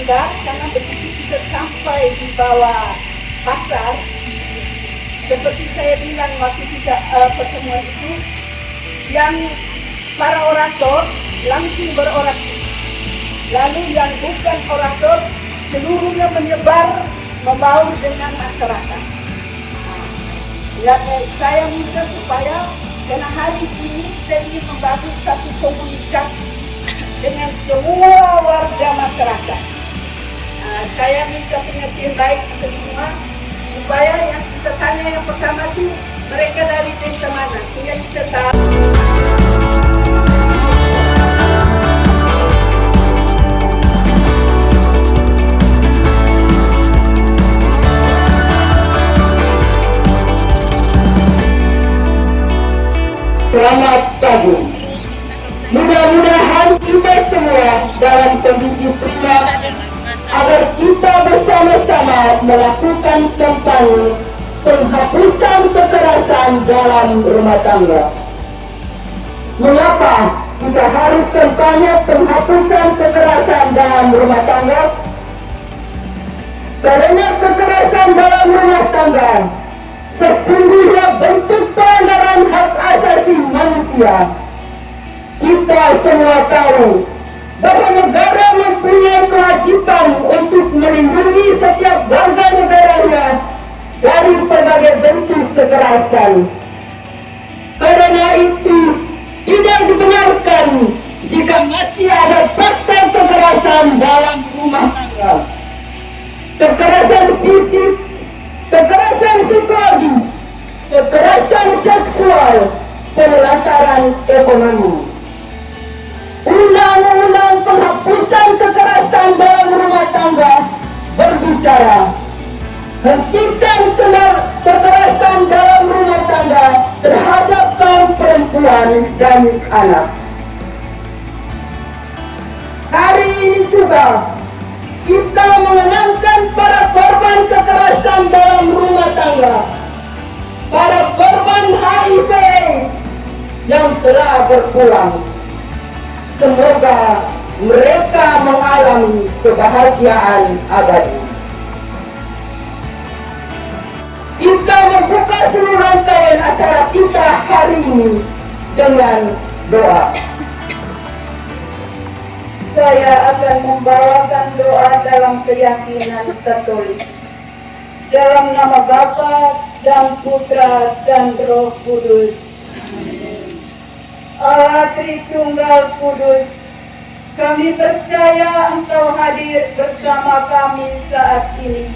rendah karena begitu kita sampai di bawah pasar, seperti saya bilang waktu kita pertemuan itu, yang para orator langsung berorasi, lalu yang bukan orator seluruhnya menyebar membaur dengan masyarakat. Saya minta supaya karena hari ini saya ingin membangun satu komunikasi dengan semua warga masyarakat. Saya minta pengertian baik kita semua supaya yang kita tanya yang pertama itu mereka dari desa mana, sehingga kita tahu. Selamat pagi. Mudah-mudahan kita semua dalam kondisi prima agar kita bersama-sama melakukan kampanye penghapusan kekerasan dalam rumah tangga. Mengapa kita harus kampanye penghapusan kekerasan dalam rumah tangga? Karena kekerasan dalam rumah tangga sesungguhnya bentuk pelanggaran hak asasi manusia. Kita semua tahu bahwa negara mempunyai kewajiban untuk melindungi setiap warga negaranya dari berbagai bentuk kekerasan. Karena itu tidak dibenarkan jika masih ada praktek kekerasan dalam rumah tangga. Kekerasan fisik, kekerasan psikologis, kekerasan seksual, lantaran ekonomi. Undang-undang penghapusan kekerasan dalam rumah tangga berbicara hentikan kekerasan dalam rumah tangga terhadap kaum perempuan dan anak. Hari ini juga kita mengenangkan para korban kekerasan dalam rumah tangga, para korban HIV yang telah berpulang. Semoga mereka mengalami kebahagiaan abadi. Kita membuka seluruh rangkaian acara kita hari ini dengan doa. Saya akan membawakan doa dalam keyakinan Katolik. Dalam nama Bapa dan Putra dan Roh Kudus. Allah Tritunggal Kudus, kami percaya Engkau hadir bersama kami saat ini.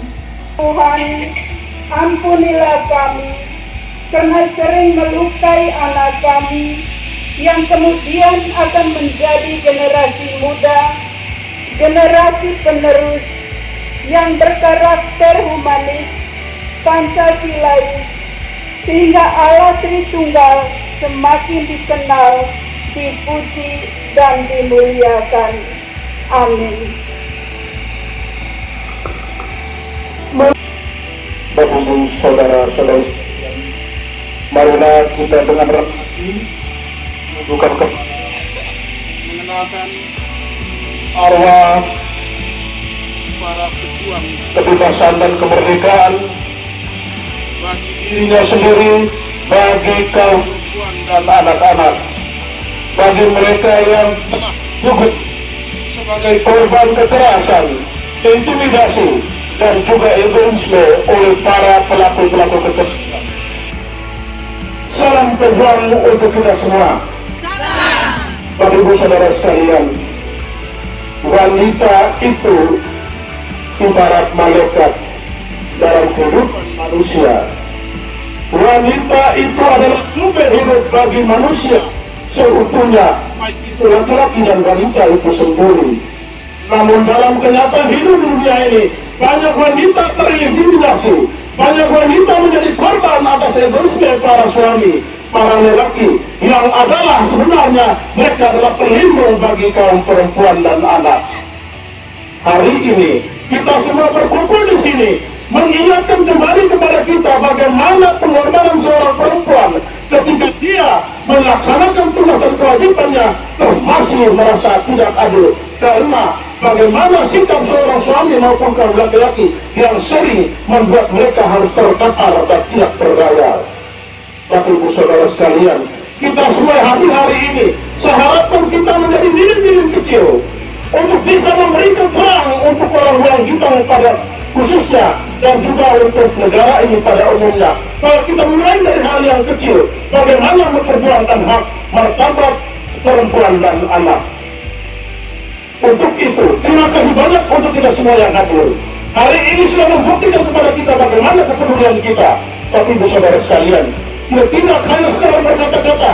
Tuhan, ampunilah kami karena sering melukai anak kami yang kemudian akan menjadi generasi muda, generasi penerus yang berkarakter humanis, Pancasilais, sehingga Allah Tritunggal semakin dikenal, dipuji, dan dimuliakan. Amin. Bapak Ibu saudara-saudari, marilah kita dengan rapi menunjukkan mengenalkan arwah para pejuang kebebasan dan kemerdekaan bagi dirinya sendiri, bagi kaum perempuan dan anak-anak, bagi mereka yang telah gugur sebagai korban kekerasan, intimidasi, dan juga egoisme oleh para pelaku-pelaku kekerasan. Salam pejuang untuk kita semua. Bapak Ibu saudara sekalian, wanita itu ibarat malaikat dalam kehidupan manusia. Wanita itu adalah sumber hidup bagi manusia seutuhnya, baik itu laki-laki dan wanita itu sendiri. Namun dalam kenyataan hidup dunia ini, banyak wanita terintimidasi, banyak wanita menjadi korban atas egoisme para suami, para lelaki, yang adalah sebenarnya mereka adalah pelindung bagi kaum perempuan dan anak. Hari ini kita semua berkumpul di sini mengingatkan kembali kepada kita bagaimana pengorbanan seorang perempuan ketika dia melaksanakan tugas dan kewajibannya masih merasa tidak adil, karena bagaimana sikap seorang suami maupun kaum laki-laki yang sering membuat mereka harus terkapar dan tidak berdaya. Bapak Ibu Saudara sekalian, kita semua hari ini seharapkan kita menjadi diri-diri kecil untuk bisa memberikan terang untuk orang-orang hitam pada khususnya dan juga untuk negara ini pada umumnya. Kalau kita mulai dari hal yang kecil, bagaimana memperjuangkan hak martabat perempuan dan anak. Untuk itu, terima kasih banyak untuk kita semua yang hadir. Hari ini sudah membuktikan kepada kita bagaimana kepedulian kita. Tapi Ibu Saudara sekalian, dia tidak hanya sekedar berkata-kata,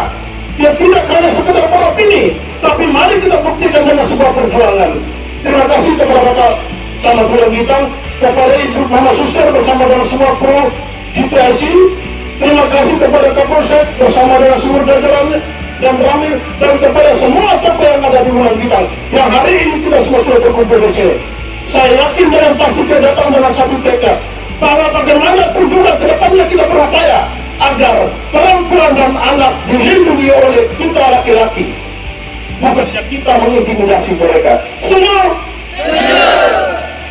dia tidak hanya sekedar beropini, tapi mari kita buktikan dengan sebuah perjuangan. Terima kasih kepada Bapak Camat Bulan Bintang, kepada Ibu Mama Suster bersama dengan semua kru GPIC. Terima kasih kepada Kapolsek bersama dengan seluruh jajarannya dan Ramil, dan kepada semua tokoh yang ada di Bulan Bintang yang hari ini kita semua sudah berkumpul di sini. Saya yakin dengan pasti kita datang dengan satu tekad bahwa bagaimanapun juga ke depannya kita berupaya agar perempuan dan anak dilindungi oleh kita laki-laki, bukannya kita mengintimidasi mereka. Setuju?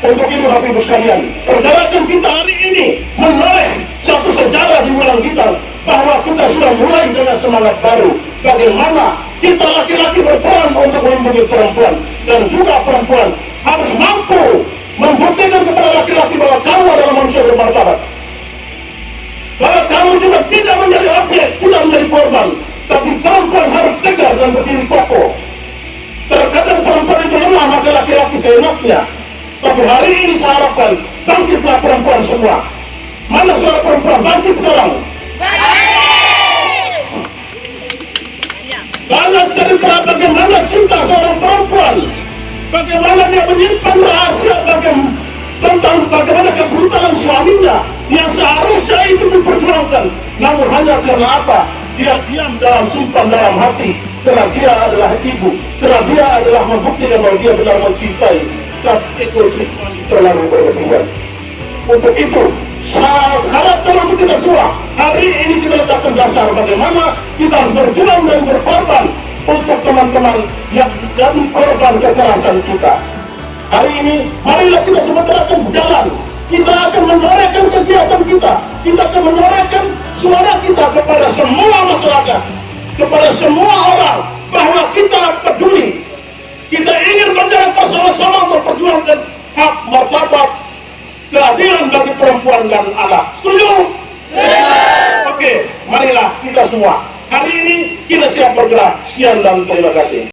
Untuk itu Bapak Ibu sekalian, perjalanan kita hari ini menoreh satu sejarah di Bulan Bintang bahwa kita sudah mulai dengan semangat baru. Bagaimana kita laki-laki berperan untuk melindungi perempuan, dan juga perempuan harus mampu membuktikan kepada laki-laki bahwa kamu adalah manusia bermartabat, bahwa kamu juga tidak menjadi objek, tidak menjadi korban, tapi perempuan harus tegar dan berdiri kokoh. Terkadang perempuan itu lemah, maka laki-laki seenaknya. Tapi hari ini saya harapkan bangkitlah perempuan semua. Mana suara perempuan? Bangkit sekarang. Banyak cerita bagaimana cinta seorang perempuan, bagaimana dia menyimpan rahasia tentang bagaimana kebrutalan suaminya yang seharusnya itu diperjuangkan, namun hanya karena apa? Dia diam dalam simpan dalam hati, karena dia adalah ibu, karena dia adalah membuktikan bahwa dia benar mencintai. Tapi egoisme terlalu berlebihan. Untuk itu, saya harapkan untuk kita semua hari ini kita letakkan dasar bagaimana kita berjuang dan berkorban untuk teman-teman yang jadi korban kekerasan kita. Hari ini, marilah kita semua akan jalan. Kita akan menorehkan kegiatan kita. Kita akan menorehkan suara kita kepada semua masyarakat, kepada semua orang, bahwa kita peduli. Kita ingin berjalan bersama-sama untuk perjuangkan hak martabat keadilan bagi perempuan dan anak. Setuju? Oke, marilah kita semua hari ini kita siap bergerak. Sekian dan terima kasih.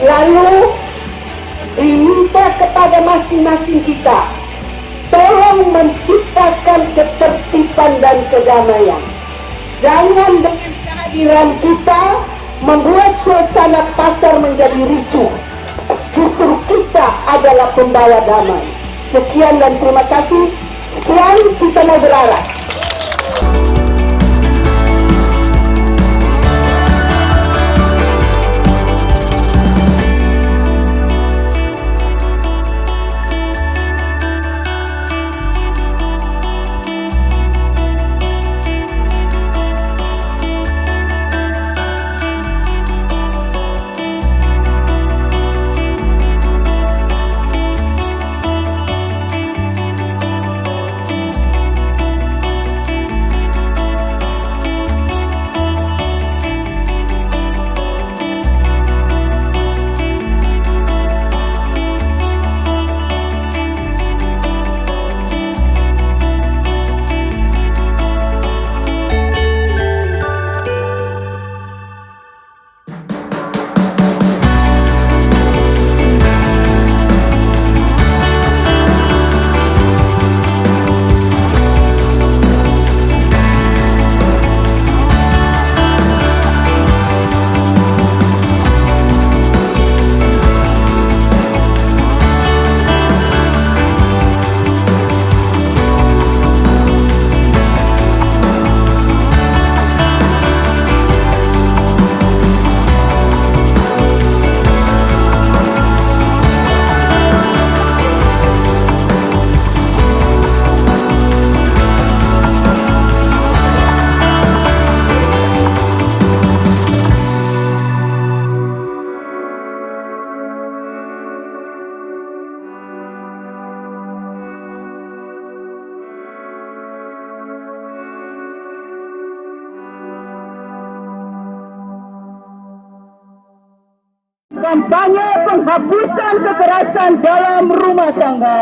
Lalu diminta kepada masing-masing kita, tolong menciptakan ketertiban dan kedamaian. Jangan dengan kehadiran kita membuat suasana pasar menjadi ricuh. Justru kita adalah pembawa damai. Sekian dan terima kasih. Sekian, kita mau berarah. Kampanye penghapusan kekerasan dalam rumah tangga.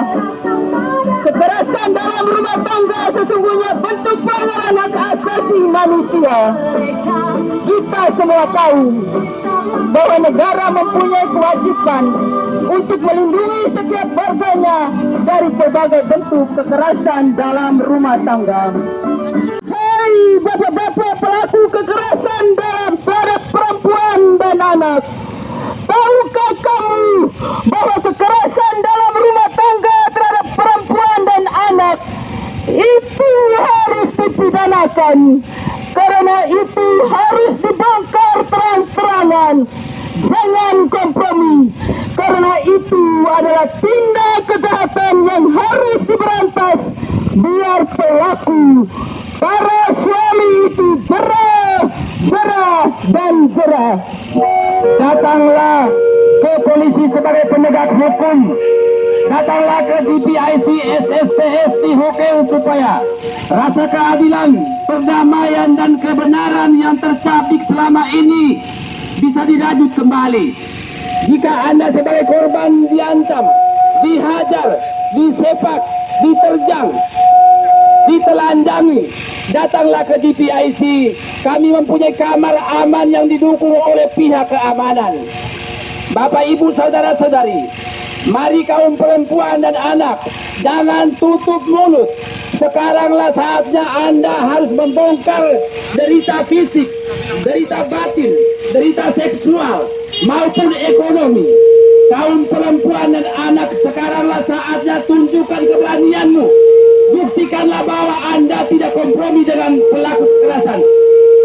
Kekerasan dalam rumah tangga sesungguhnya bentuk pelanggaran hak asasi manusia. Kita semua tahu bahwa negara mempunyai kewajiban untuk melindungi setiap warganya dari berbagai bentuk kekerasan dalam rumah tangga. Hai bapak-bapak pelaku kekerasan terhadap perempuan dan anak, tahukah kamu bahwa kekerasan dalam rumah tangga terhadap perempuan dan anak itu harus dipidanakan? Karena itu harus dibongkar terang-terangan. Jangan kompromi. Karena itu adalah tindak kejahatan yang harus diberantas. Biar pelaku, para suami itu jerah, dan jerah. Datanglah ke polisi sebagai penegak hukum. Datanglah ke DPIC, SSPS di Hokeu supaya rasa keadilan, perdamaian dan kebenaran yang tercapik selama ini bisa dirajut kembali. Jika Anda sebagai korban diancam, dihajar, disepak, diterjang, ditelanjangi, datanglah ke DPIC. Kami mempunyai kamar aman yang didukung oleh pihak keamanan. Bapak, Ibu, saudara-saudari, mari kaum perempuan dan anak, jangan tutup mulut. Sekaranglah saatnya Anda harus membongkar derita fisik, derita batin, derita seksual maupun ekonomi. Kaum perempuan dan anak, sekaranglah saatnya tunjukkan keberanianmu. Buktikanlah bahwa Anda tidak kompromi dengan pelaku kekerasan,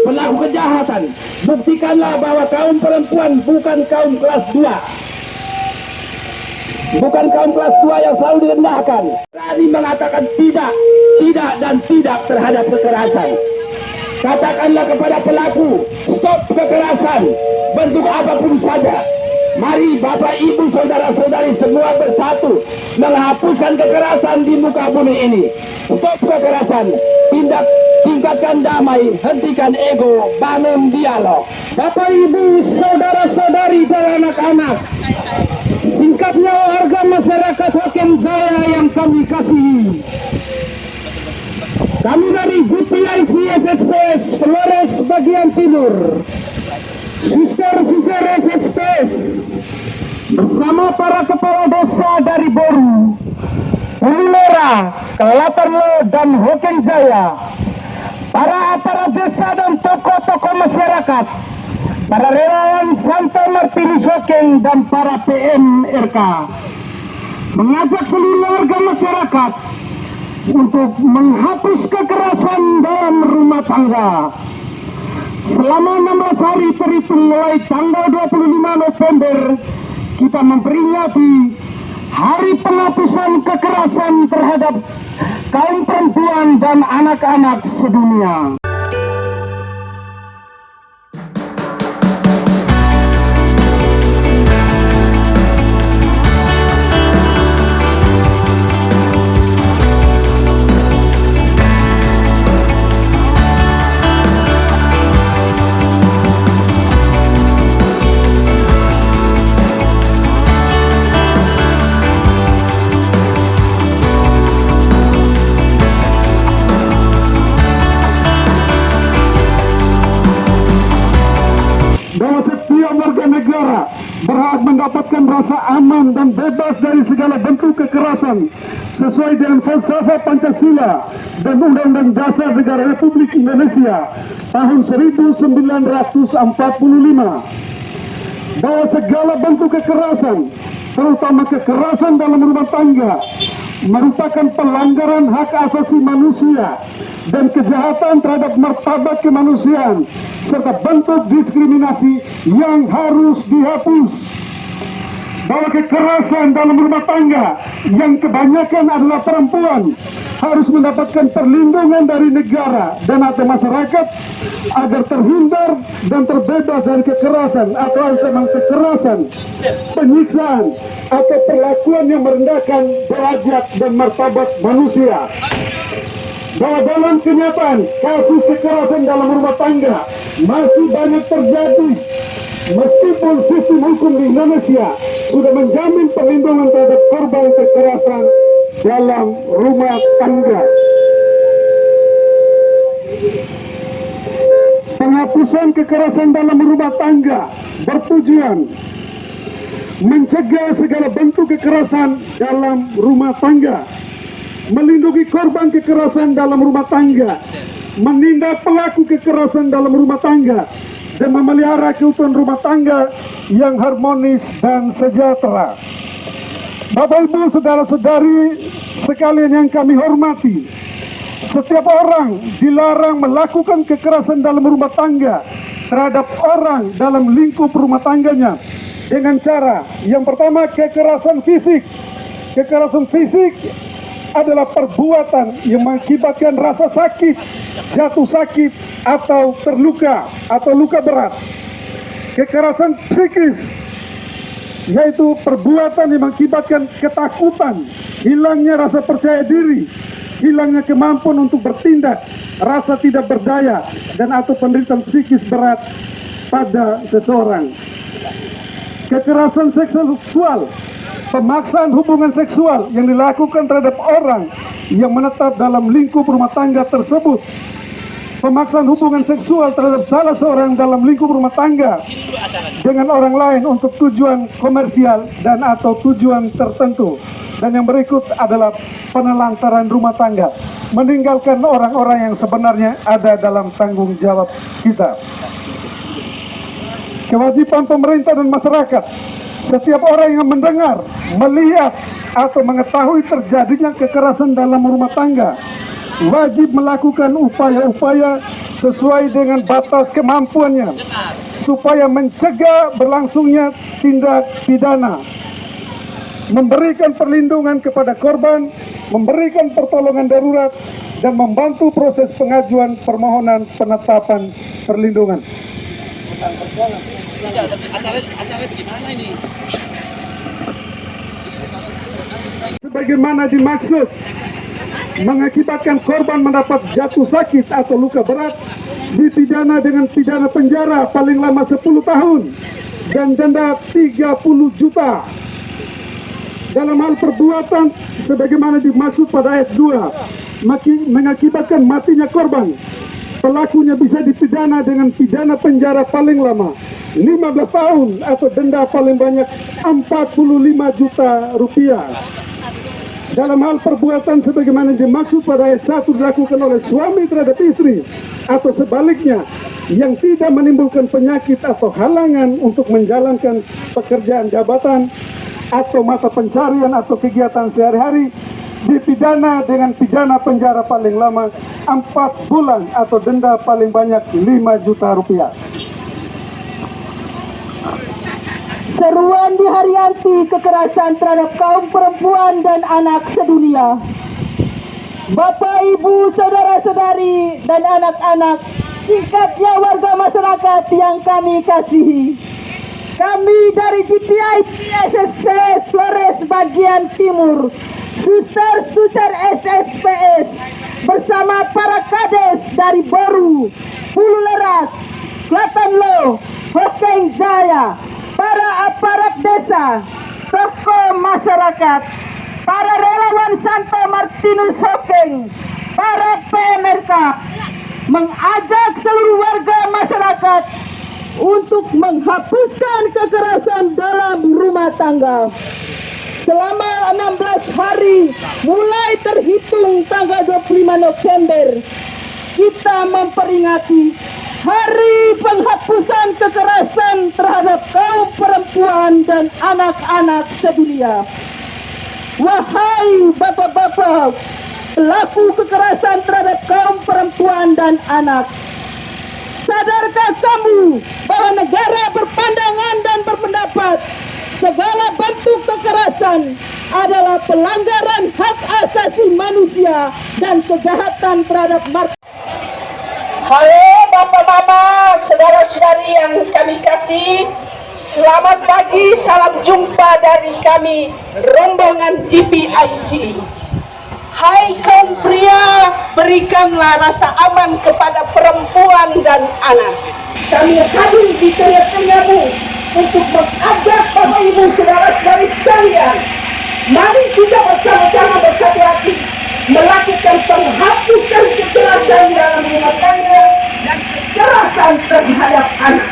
pelaku kejahatan. Buktikanlah bahwa kaum perempuan bukan kaum kelas 2. Bukan kaum kelas 2 yang selalu direndahkan. Berani mengatakan tidak dan tidak terhadap kekerasan. Katakanlah kepada pelaku, stop kekerasan, bentuk apapun saja. Mari Bapak, Ibu, saudara-saudari semua bersatu menghapuskan kekerasan di muka bumi ini. Stop kekerasan, tingkatkan damai, hentikan ego, bangun dialog. Bapak, Ibu, saudara-saudari dan anak-anak, singkatnya warga masyarakat Hoken Jaya yang kami kasihi, kami dari GPIC SSPS Flores bagian timur, suster-suster SSPS bersama para kepala desa dari Boru, Hulu Merah, Kelatanlo, dan Hoken Jaya, para aparat desa dan tokoh-tokoh masyarakat, para relawan Santa Martinus Hoken dan para PMRK mengajak seluruh warga masyarakat untuk menghapus kekerasan dalam rumah tangga. Selama 16 hari terhitung mulai tanggal 25 November, kita memperingati Hari Penghapusan Kekerasan terhadap kaum perempuan dan anak-anak sedunia. Berhak mendapatkan rasa aman dan bebas dari segala bentuk kekerasan sesuai dengan falsafah Pancasila dan Undang-Undang Dasar Negara Republik Indonesia tahun 1945, bahwa segala bentuk kekerasan, terutama kekerasan dalam rumah tangga, merupakan pelanggaran hak asasi manusia dan kejahatan terhadap martabat kemanusiaan serta bentuk diskriminasi yang harus dihapus. Bahwa kekerasan dalam rumah tangga yang kebanyakan adalah perempuan harus mendapatkan perlindungan dari negara dan atau masyarakat agar terhindar dan terbebas dari kekerasan atau ancaman kekerasan, penyiksaan atau perlakuan yang merendahkan derajat dan martabat manusia. Bahwa dalam kenyataan kasus kekerasan dalam rumah tangga masih banyak terjadi Meskipun sistem hukum di Indonesia sudah menjamin perlindungan terhadap korban kekerasan dalam rumah tangga, penghapusan kekerasan dalam rumah tangga bertujuan mencegah segala bentuk kekerasan dalam rumah tangga, melindungi korban kekerasan dalam rumah tangga, menindak pelaku kekerasan dalam rumah tangga, dan memelihara keutuhan rumah tangga yang harmonis dan sejahtera. Bapak Ibu, saudara-saudari sekalian yang kami hormati, setiap orang dilarang melakukan kekerasan dalam rumah tangga terhadap orang dalam lingkup rumah tangganya dengan cara yang pertama, kekerasan fisik. Kekerasan fisik adalah perbuatan yang mengakibatkan rasa sakit, jatuh sakit, atau terluka, atau luka berat. Kekerasan psikis, yaitu perbuatan yang mengakibatkan ketakutan, hilangnya rasa percaya diri, hilangnya kemampuan untuk bertindak, rasa tidak berdaya, dan atau penderitaan psikis berat pada seseorang. Kekerasan seksual, pemaksaan hubungan seksual yang dilakukan terhadap orang yang menetap dalam lingkup rumah tangga tersebut. Pemaksaan hubungan seksual terhadap salah seorang dalam lingkup rumah tangga dengan orang lain untuk tujuan komersial dan atau tujuan tertentu. Dan yang berikut adalah penelantaran rumah tangga, meninggalkan orang-orang yang sebenarnya ada dalam tanggung jawab kita. Kewajiban pemerintah dan masyarakat, setiap orang yang mendengar, melihat, atau mengetahui terjadinya kekerasan dalam rumah tangga wajib melakukan upaya-upaya sesuai dengan batas kemampuannya supaya mencegah berlangsungnya tindak pidana, memberikan perlindungan kepada korban, memberikan pertolongan darurat, dan membantu proses pengajuan permohonan penetapan perlindungan. Acara gimana ini? Sebagaimana dimaksud, mengakibatkan korban mendapat jatuh sakit atau luka berat, dipidana dengan pidana penjara paling lama 10 tahun dan denda 30 juta. Dalam hal perbuatan sebagaimana dimaksud pada ayat 2, mengakibatkan matinya korban, pelakunya bisa dipidana dengan pidana penjara paling lama 15 tahun atau denda paling banyak 45 juta rupiah. Dalam hal perbuatan sebagaimana dimaksud pada ayat 1 dilakukan oleh suami terhadap istri atau sebaliknya yang tidak menimbulkan penyakit atau halangan untuk menjalankan pekerjaan jabatan atau mata pencarian atau kegiatan sehari-hari, dipidana dengan pidana penjara paling lama 4 bulan atau denda paling banyak 5 juta rupiah. Seruan di hari anti kekerasan terhadap kaum perempuan dan anak sedunia. Bapak, Ibu, saudara-saudari, dan anak-anak, singkatnya warga masyarakat yang kami kasihi. Kami dari GPIC SSP Flores bagian Timur, suster-suster SSPS, bersama para kades dari Boru, Hulu Leras, Selatan Lo, Hokeng Jaya, para aparat desa, tokoh masyarakat, para relawan Santo Martinus Hokeng, para PMRK, mengajak seluruh warga masyarakat untuk menghapuskan kekerasan dalam rumah tangga. Selama 16 hari mulai terhitung tanggal 25 November, kita memperingati Hari Penghapusan Kekerasan terhadap kaum perempuan dan anak-anak sedunia. Wahai bapak-bapak, pelaku kekerasan terhadap kaum perempuan dan anak, sadarkah kamu bahwa negara berpandangan dan berpendapat segala bentuk kekerasan adalah pelanggaran hak asasi manusia dan kejahatan terhadap martabat. Halo bapak-bapak, saudara-saudari yang kami kasih, selamat pagi, salam jumpa dari kami rombongan GPIC. Hai kaum pria, berikanlah rasa aman kepada perempuan perempuan dan anak. Kami hadir di tengah-tengahmu untuk mengajak Bapak Ibu saudara-saudari sekalian, mari kita bersama-sama bersatu hati melakukan penghapusan kekerasan dalam rumah tangga dan kekerasan terhadap anak.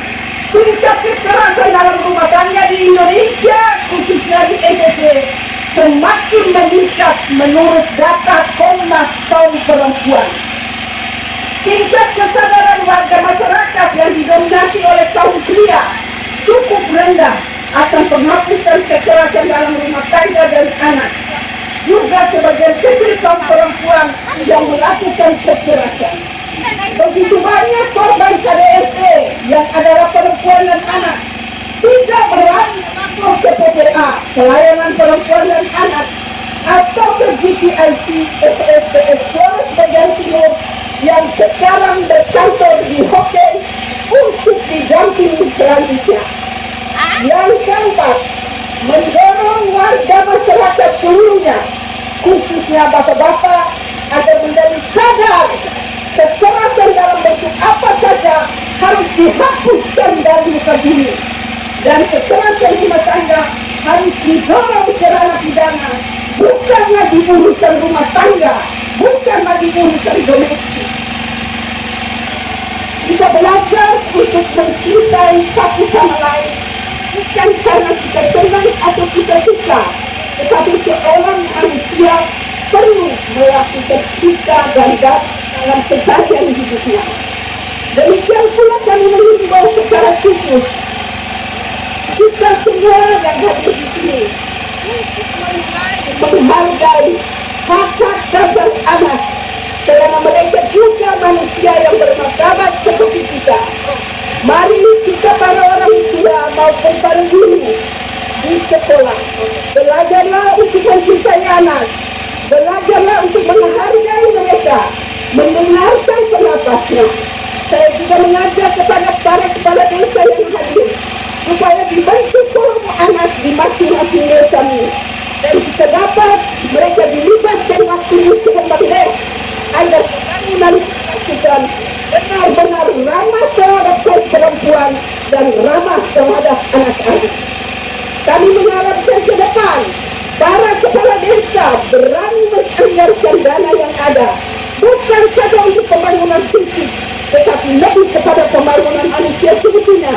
Tingkat kekerasan dalam rumah tangga di Indonesia, khususnya di NTT, semakin meningkat menurut data Komnas kaum perempuan. Tingkat kesadaran warga masyarakat yang didominasi oleh kaum pria cukup rendah akan penghapusan kekerasan dalam rumah tangga dan anak. Juga sebagian kecil kaum perempuan yang melakukan kekerasan. Begitu banyak korban KDRT yang adalah perempuan dan anak tidak berani masuk ke PPA, pelayanan perempuan dan anak, atau ke GPIC SSPS Flores bagian timur yang sekarang berkantor di Hokkien untuk didampingi selanjutnya. Yang keempat, mendorong warga masyarakat seluruhnya, khususnya bapak-bapak, agar menjadi sadar kekerasan dalam bentuk apa saja harus dihapuskan dari muka bumi, dan kekerasan rumah tangga harus didorong ke ranah pidana, bukan lagi urusan rumah tangga, bukan lagi urusan domestik. Kita belajar untuk mencintai satu sama lain, bukan karena kita senang atau kita suka, tetapi seorang manusia perlu melakukan cinta dan dalam keseharian hidupnya. Demikian pula kami mengimbau secara khusus kita semua yang hadir di sini menghargai hak-hak dasar anak, karena mereka juga manusia yang bermartabat seperti kita. Mari kita para orang tua maupun para guru di sekolah belajarlah untuk mencintai anak, belajarlah untuk menghargai mereka, mendengarkan pendapatnya. Saya juga mengajak kepada para kepala desa yang hadir supaya dibentuk forum anak di masing-masing desa ini, dan kita dapat mereka dilibatkan waktu dengan les agar pembangunan dilakukan benar-benar ramah terhadap kaum perempuan dan ramah terhadap anak-anak. Kami mengharapkan ke depan para kepala desa berani menganggarkan dana yang ada, bukan saja untuk pembangunan fisik, tetapi lebih kepada pembangunan manusia seutuhnya.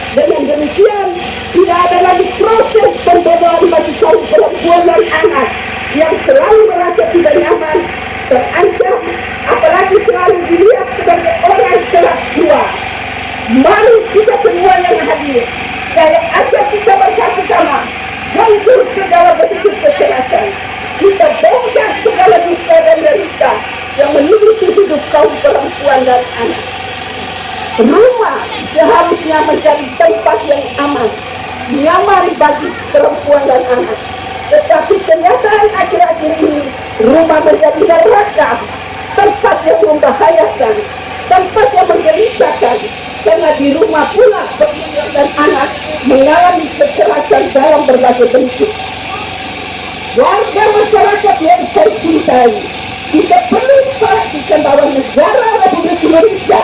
Dengan demikian, tidak ada lagi proses pembodohan bagi kaum perempuan dan anak yang selalu merasa tidak nyaman, terancam, apalagi selalu dilihat sebagai orang kelas dua. Mari kita semua yang hadir, saya ajak kita bersama-sama mengusir segala bentuk kekerasan. Kita bongkar segala dusta dan derita yang menyelimuti hidup kaum perempuan dan anak. Rumah seharusnya menjadi tempat yang aman, nyaman bagi perempuan dan anak. Tetapi kenyataan akhir-akhir ini, rumah menjadi neraka, tempat yang membahayakan, tempat yang menggelisahkan, karena di rumah pula perempuan dan anak mengalami kekerasan dalam berbagai bentuk. Warga masyarakat yang saya cintai, kita perlu perhatikan bahwa negara Republik Indonesia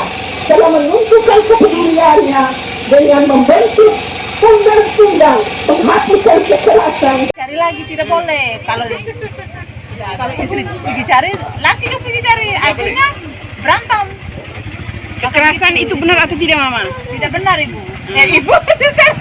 telah menunjukkan kepeduliannya dengan membentuk undang-undang penghapusan kekerasan. Cari lagi tidak boleh. Kalau istri pergi cari, laki juga pergi cari, akhirnya berantem. Kekerasan itu benar atau tidak, Mama? Tidak benar, Ibu. Ibu susah.